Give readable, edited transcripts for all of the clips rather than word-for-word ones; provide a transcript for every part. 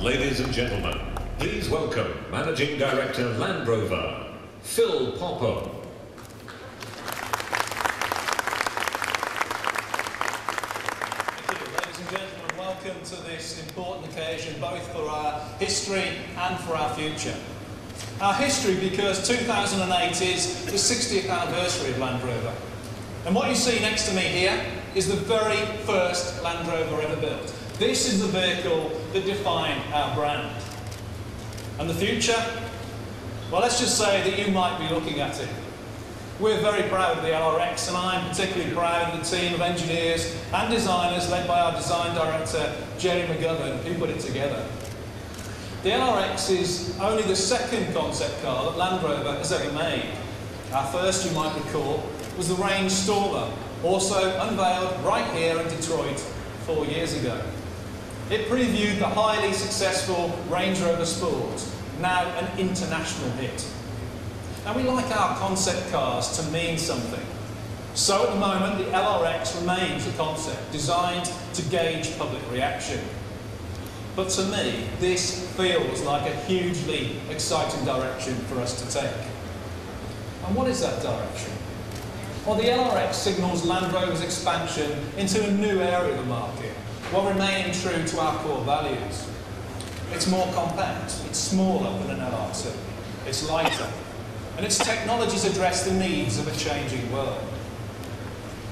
Ladies and gentlemen, please welcome Managing Director Land Rover, Phil Popper. Thank you. Ladies and gentlemen, welcome to this important occasion, both for our history and for our future. Our history because 2008 is the 60th anniversary of Land Rover. And what you see next to me here is the very first Land Rover ever built. This is the vehicle that defined our brand. And the future? Well, let's just say that you might be looking at it. We're very proud of the LRX, and I'm particularly proud of the team of engineers and designers led by our design director, Jerry McGovern, who put it together. The LRX is only the second concept car that Land Rover has ever made. Our first, you might recall, was the Range Stormer, also unveiled right here in Detroit 4 years ago. It previewed the highly successful Range Rover Sport, now an international hit. Now, we like our concept cars to mean something. So at the moment, the LRX remains a concept designed to gauge public reaction. But to me, this feels like a hugely exciting direction for us to take. And what is that direction? Well, the LRX signals Land Rover's expansion into a new area of the market, while remaining true to our core values. It's more compact, it's smaller than an LR2, it's lighter, and its technologies address the needs of a changing world.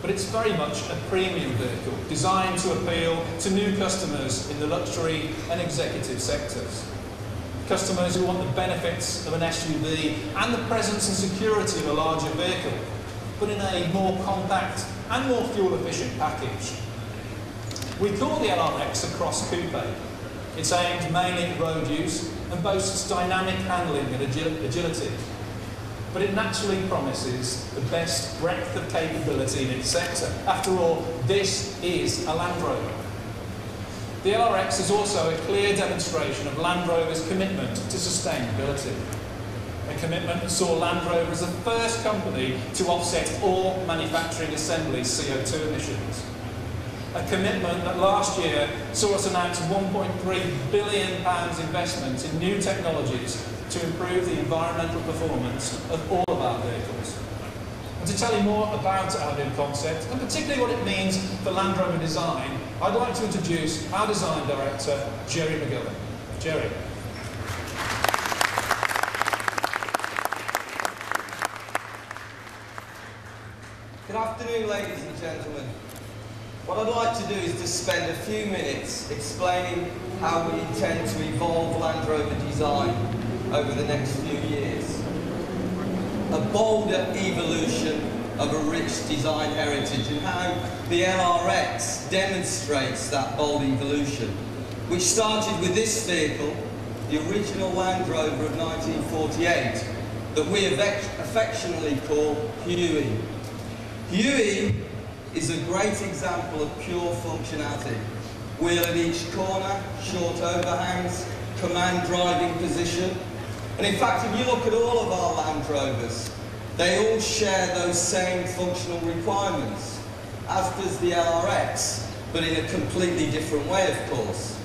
But it's very much a premium vehicle, designed to appeal to new customers in the luxury and executive sectors. Customers who want the benefits of an SUV and the presence and security of a larger vehicle, but in a more compact and more fuel-efficient package. We call the LRX a cross coupe. It's aimed mainly at road use and boasts dynamic handling and agility. But it naturally promises the best breadth of capability in its sector. After all, this is a Land Rover. The LRX is also a clear demonstration of Land Rover's commitment to sustainability. A commitment that saw Land Rover as the first company to offset all manufacturing assembly CO2 emissions. A commitment that last year saw us announce £1.3 billion investment in new technologies to improve the environmental performance of all of our vehicles. And to tell you more about our new concept, and particularly what it means for Land Rover design, I'd like to introduce our design director, Jerry McGovern. Jerry. Good afternoon, ladies and gentlemen. What I'd like to do is to spend a few minutes explaining how we intend to evolve Land Rover design over the next few years. A bolder evolution of a rich design heritage, and how the LRX demonstrates that bold evolution, which started with this vehicle, the original Land Rover of 1948, that we affectionately call Huey. Huey is a great example of pure functionality. Wheel at each corner, short overhangs, command driving position. And in fact, if you look at all of our Land Rovers, they all share those same functional requirements, as does the LRX, but in a completely different way, of course.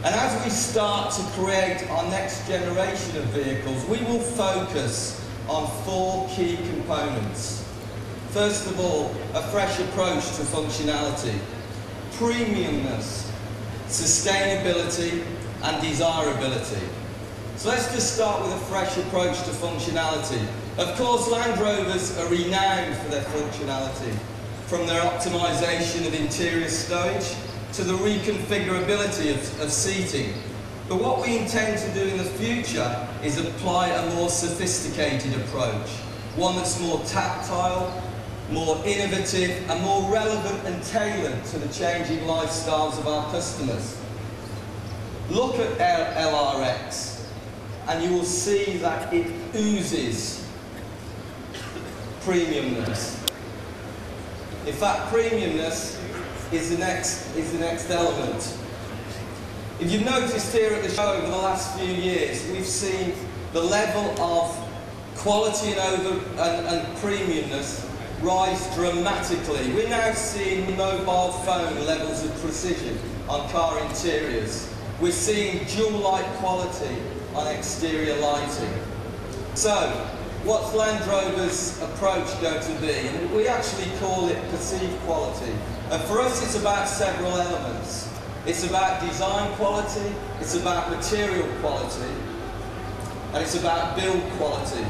And as we start to create our next generation of vehicles, we will focus on 4 key components. First of all, a fresh approach to functionality, premiumness, sustainability, and desirability. So let's just start with a fresh approach to functionality. Of course, Land Rovers are renowned for their functionality, from their optimization of interior stowage to the reconfigurability of seating. But what we intend to do in the future is apply a more sophisticated approach, one that's more tactile, more innovative, and more relevant and tailored to the changing lifestyles of our customers. Look at our LRX, and you will see that it oozes premiumness. In fact, premiumness is the next element. If you've noticed here at the show over the last few years, we've seen the level of quality and premiumness rise dramatically. We're now seeing mobile phone levels of precision on car interiors. we're seeing dual light quality on exterior lighting. So, what's Land Rover's approach going to be? And we actually call it perceived quality. And for us, it's about several elements. It's about design quality, it's about material quality, and it's about build quality.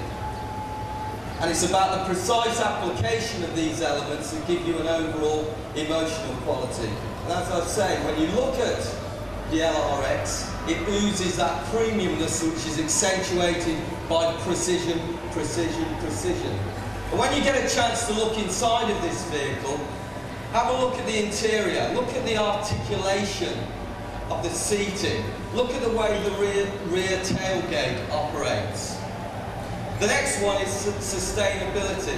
And it's about the precise application of these elements that give you an overall emotional quality. And as I was saying, when you look at the LRX, it oozes that premiumness which is accentuated by precision, precision, precision. And when you get a chance to look inside of this vehicle, have a look at the interior, look at the articulation of the seating, look at the way the rear tailgate operates. The next one is sustainability.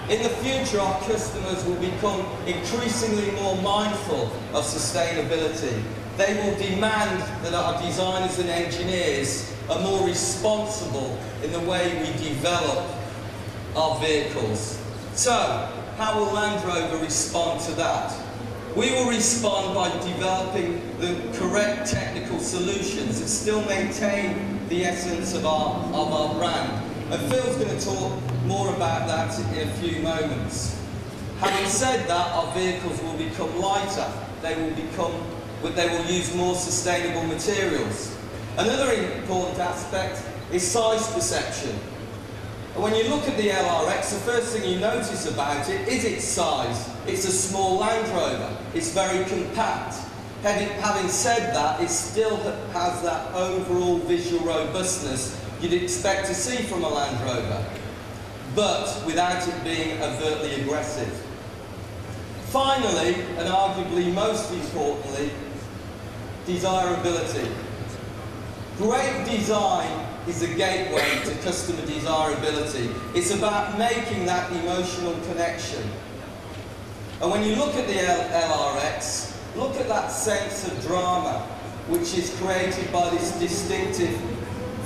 In the future, our customers will become increasingly more mindful of sustainability. They will demand that our designers and engineers are more responsible in the way we develop our vehicles. So, how will Land Rover respond to that? We will respond by developing the correct technical solutions that still maintain the essence of our brand. And Phil's going to talk more about that in a few moments. Having said that, our vehicles will become lighter. They will use more sustainable materials. Another important aspect is size perception. And when you look at the LRX, the first thing you notice about it is its size. It's a small Land Rover. It's very compact. Having said that, it still has that overall visual robustness you'd expect to see from a Land Rover, but without it being overtly aggressive. Finally, and arguably most importantly, desirability. Great design is a gateway to customer desirability. It's about making that emotional connection. And when you look at the LRX, look at that sense of drama which is created by this distinctive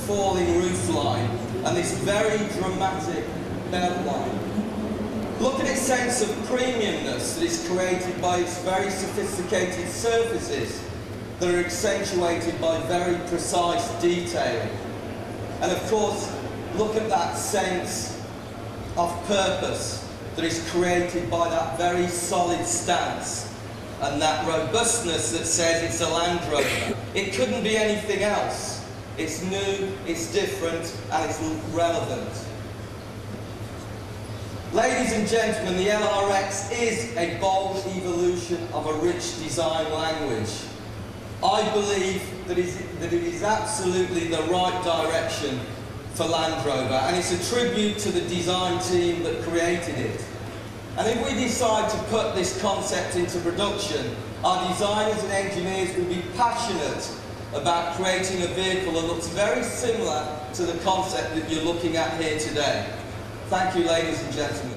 falling roofline and this very dramatic beltline. Look at its sense of premiumness that is created by its very sophisticated surfaces that are accentuated by very precise detail. And of course, look at that sense of purpose that is created by that very solid stance and that robustness that says it's a Land Rover. It couldn't be anything else. It's new, it's different, and it's relevant. Ladies and gentlemen, the LRX is a bold evolution of a rich design language. I believe that it is absolutely the right direction for Land Rover, and it's a tribute to the design team that created it. And if we decide to put this concept into production, our designers and engineers will be passionate about creating a vehicle that looks very similar to the concept that you're looking at here today. Thank you, ladies and gentlemen.